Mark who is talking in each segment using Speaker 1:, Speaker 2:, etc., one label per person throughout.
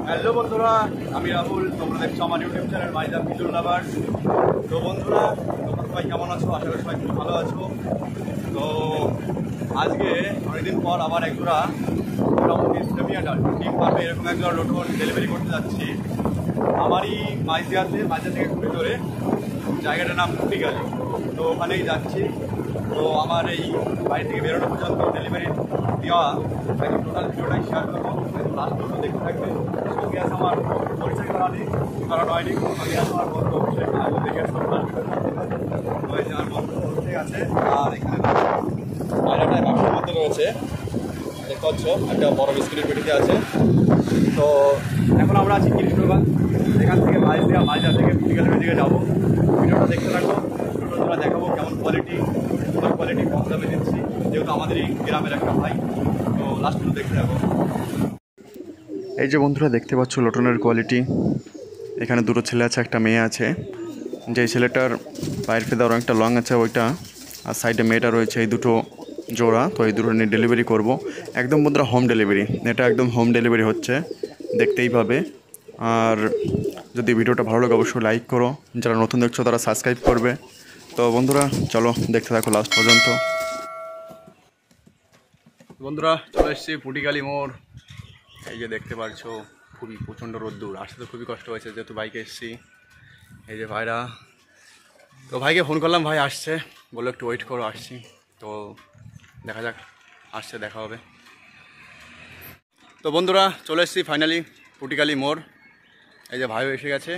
Speaker 1: Hello বন্ধুরা, আমি রাহুল। তোমরা দেখছো আমার ইউটিউব চ্যানেল মাইজা ভিজুয়াল লাভার। তো বন্ধুরা, তোমরা সবাই কেমন আছো? আশা করি সবাই খুব ভালো আছো। তো আজকে অনেকদিন পর আবার একজোড়া মোটামুটি সেমিয়াটার ডিম পাবে এরকম একজোড়া লোটন ডেলিভারি করতে যাচ্ছি আমারই মাইজা থেকে একটু ভিতরে। জায়গাটার নাম পুটিগালি। তো ওখানেই যাচ্ছি। তো আমার এই বাড়ি থেকে বেরোনো পর্যন্ত ডেলিভারি দেওয়া একদম টোটাল ভিডিওটাই শেয়ার করবো। লাস্ট পর্যন্ত দেখতে থাকবে। সঙ্গে আছে আমার পরিচয় করা হয়নি। আমি আছে আমার বন্ধু দেখে আসতে আমার বন্ধু ঠিক আছে। আর এখানে বাইরেটায় বাক্সের মধ্যে রয়েছে, দেখতে পাচ্ছ একটা বড় বিস্কুটের পেটিতে আছে। তো এখন আমরা আছি কৃষ্ণগঞ্জ। এখান থেকে মাইজা থেকে পুটিগালির দিকে যাবো। ভিডিওটা দেখতে থাকবো। ভিডিওটা দেখাবো কেমন কোয়ালিটি কম দামে দিচ্ছি, যেহেতু আমাদের এই গ্রামের একটা ভাই। তো লাস্ট পর্যন্ত দেখতে থাকবো। এই যে বন্ধুরা দেখতে পাচ্ছ লোটনের কোয়ালিটি। এখানে দুটো ছেলে আছে, একটা মেয়ে আছে। যে ছেলেটার পায়ের ফেদা অনেকটা লং আছে ওইটা, আর সাইডে মেয়েটা রয়েছে, এই দুটো জোড়া। তো এই দুটো নিয়ে ডেলিভারি করবো একদম বন্ধুরা হোম ডেলিভারি। এটা একদম হোম ডেলিভারি হচ্ছে, দেখতেই পাবে। আর যদি ভিডিওটা ভালো লাগে অবশ্যই লাইক করো, যারা নতুন দেখছো তারা সাবস্ক্রাইব করবে। তো বন্ধুরা চলো দেখতে থাকো লাস্ট পর্যন্ত। বন্ধুরা চলে এসেছি পুটিগালি মোড়। এই যে দেখতে পাচ্ছ খুবই প্রচণ্ড রোদ্দুর, আসতে তো খুবই কষ্ট হয়েছে যেহেতু বাইকে এসেছি। এই যে ভাইরা, তো ভাইকে ফোন করলাম, ভাই আসছে, বললো একটু ওয়েট করো, আসছি। তো দেখা যাক, আসছে, দেখা হবে। তো বন্ধুরা চলে এসেছি ফাইনালি পুটিগালি মোড়। এই যে ভাইও এসে গেছে।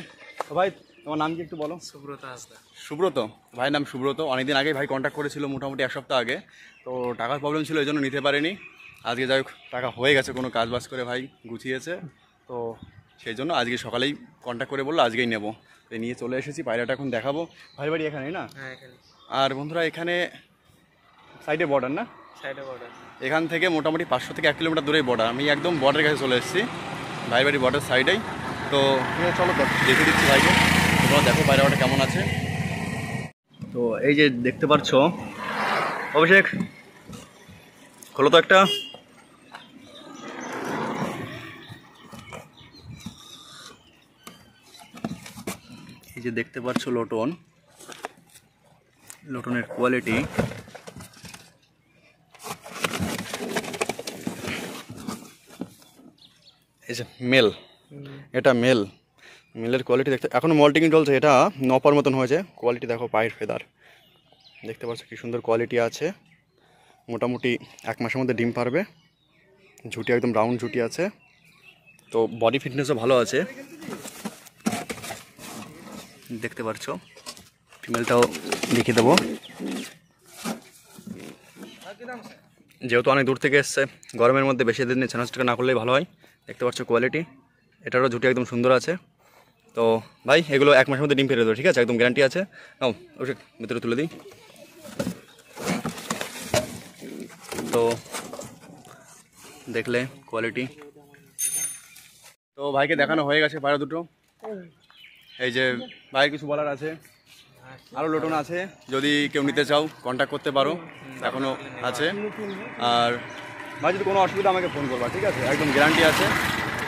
Speaker 1: তো ভাই তোমার নাম কি একটু বলো?
Speaker 2: সুব্রত হাসদা।
Speaker 1: সুব্রত, ভাইয়ের নাম সুব্রত। অনেকদিন আগেই ভাই কন্ট্যাক্ট করেছিল, মোটামুটি এক সপ্তাহ আগে। তো টাকার প্রবলেম ছিল, এই জন্য নিতে পারিনি। আজকে যাই হোক টাকা হয়ে গেছে, কোনো কাজ বাজ করে ভাই গুছিয়েছে। তো সেই জন্য আজকে সকালেই কন্ট্যাক্ট করে বললো আজকেই নেবো। তো নিয়ে চলে এসেছি, পায়রাটা এখন দেখাবো। ভাই বাড়ি এখানেই না?
Speaker 2: হ্যাঁ, এখানে।
Speaker 1: আর বন্ধুরা এখানে সাইডে বর্ডার না?
Speaker 2: সাইডে বর্ডার।
Speaker 1: এখান থেকে মোটামুটি 500 থেকে 1 কিলোমিটার দূরেই বর্ডার। আমি একদম বর্ডারের কাছে চলে এসেছি, ভাই বাড়ি বর্ডার সাইডেই। তো চলো দেখে দিচ্ছি ভাইকে, তোমরা দেখো পায়রাটা কেমন আছে। তো এই যে দেখতে পাচ্ছ, অভিষেক খোলো তো একটা। এই যে দেখতে পাচ্ছ লোটনের কোয়ালিটি। এই যে মেল, এটা মেলের কোয়ালিটি দেখতে এখনও মল্টিং চলছে। এটা নপার মতন হয়েছে। কোয়ালিটি দেখো, পায়ের ফেদার দেখতে পাচ্ছ কি সুন্দর কোয়ালিটি আছে। মোটামুটি 1 মাসের মধ্যে ডিম পারবে। ঝুটি একদম রাউন্ড ঝুটি আছে। তো বডি ফিটনেসও ভালো আছে, দেখতে পাচ্ছ। ফিমেলটাও দেখিয়ে দেবো, যেহেতু অনেক দূর থেকে এসছে, গরমের মধ্যে বেশি দিন ছেনাচটা না করলেই ভালো হয়। দেখতে পাচ্ছ কোয়ালিটি, এটারও ঝুটি একদম সুন্দর আছে। তো ভাই এগুলো 1 মাসের মধ্যে ডিম পেরে দেবো, ঠিক আছে? একদম গ্যারান্টি আছে। নাও অবশ্যই ভিতরে তুলে দিই। তো দেখলে কোয়ালিটি। তো ভাইকে দেখানো হয়ে গেছে পায়রা দুটো। এই যে ভাই কিছু বলার আছে? আরও লোটন আছে, যদি কেউ নিতে চাও কন্ট্যাক্ট করতে পারো, এখনও আছে। আর ভাই যদি কোনো অসুবিধা আমাকে ফোন করবা, ঠিক আছে? একদম গ্যারান্টি আছে,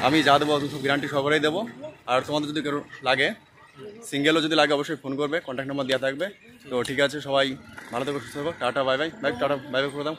Speaker 1: আমি যা দেবো সব গ্যারান্টি সবারই দেবো। আর তোমাদের যদি কেউ লাগে, সিঙ্গেলও যদি লাগে অবশ্যই ফোন করবে, কন্ট্যাক্ট নাম্বার দেওয়া থাকবে। তো ঠিক আছে, সবাই ভালো থাকো, সুস্থ থাকো। Tata bye bye. Tata bye bye করে দাও।